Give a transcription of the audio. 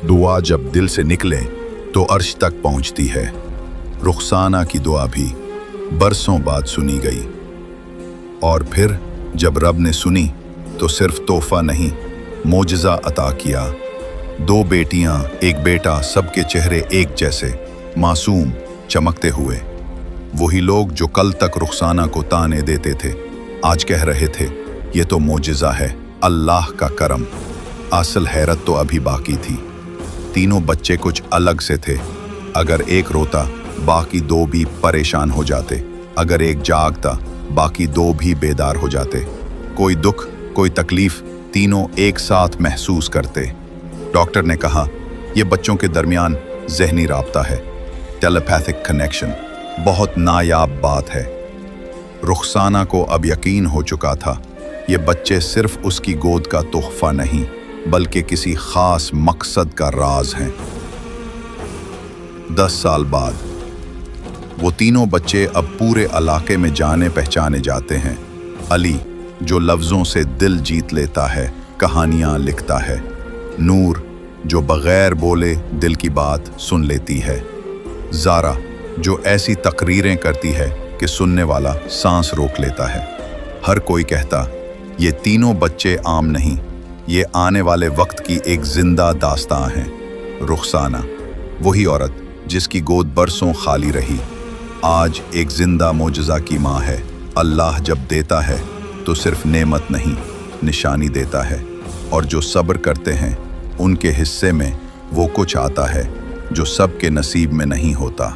दुआ जब दिल से निकले तो अर्श तक पहुंचती है। रुखसाना की दुआ भी बरसों बाद सुनी गई, और फिर जब रब ने सुनी तो सिर्फ तोहफा नहीं, मोजज़ा अता किया। 2 बेटियां, 1 बेटा, सबके चेहरे एक जैसे, मासूम, चमकते हुए। वही लोग जो कल तक रुखसाना को ताने देते थे, आज कह रहे थे ये तो मोजज़ा है, अल्लाह का करम। असल हैरत तो अभी बाकी थी। तीनों बच्चे कुछ अलग से थे। अगर एक रोता, बाकी 2 भी परेशान हो जाते। अगर एक जागता, बाकी 2 भी बेदार हो जाते। कोई दुख, कोई तकलीफ, तीनों एक साथ महसूस करते। डॉक्टर ने कहा यह बच्चों के दरमियान ज़हनी राब्ता है, टेलीपैथिक कनेक्शन। बहुत नायाब बात है। रुखसाना को अब यकीन हो चुका था, ये बच्चे सिर्फ उसकी गोद का तोहफा नहीं, बल्कि किसी खास मकसद का राज हैं। 10 साल बाद वो तीनों बच्चे अब पूरे इलाके में जाने पहचाने जाते हैं। अली, जो लफ्ज़ों से दिल जीत लेता है, कहानियाँ लिखता है। नूर, जो बग़ैर बोले दिल की बात सुन लेती है। ज़ारा, जो ऐसी तकरीरें करती है कि सुनने वाला सांस रोक लेता है। हर कोई कहता ये तीनों बच्चे आम नहीं, ये आने वाले वक्त की एक जिंदा दास्तां है। रुखसाना, वही औरत जिसकी गोद बरसों खाली रही, आज एक जिंदा मोजज़ा की माँ है। अल्लाह जब देता है तो सिर्फ नेमत नहीं, निशानी देता है। और जो सब्र करते हैं उनके हिस्से में वो कुछ आता है जो सबके नसीब में नहीं होता।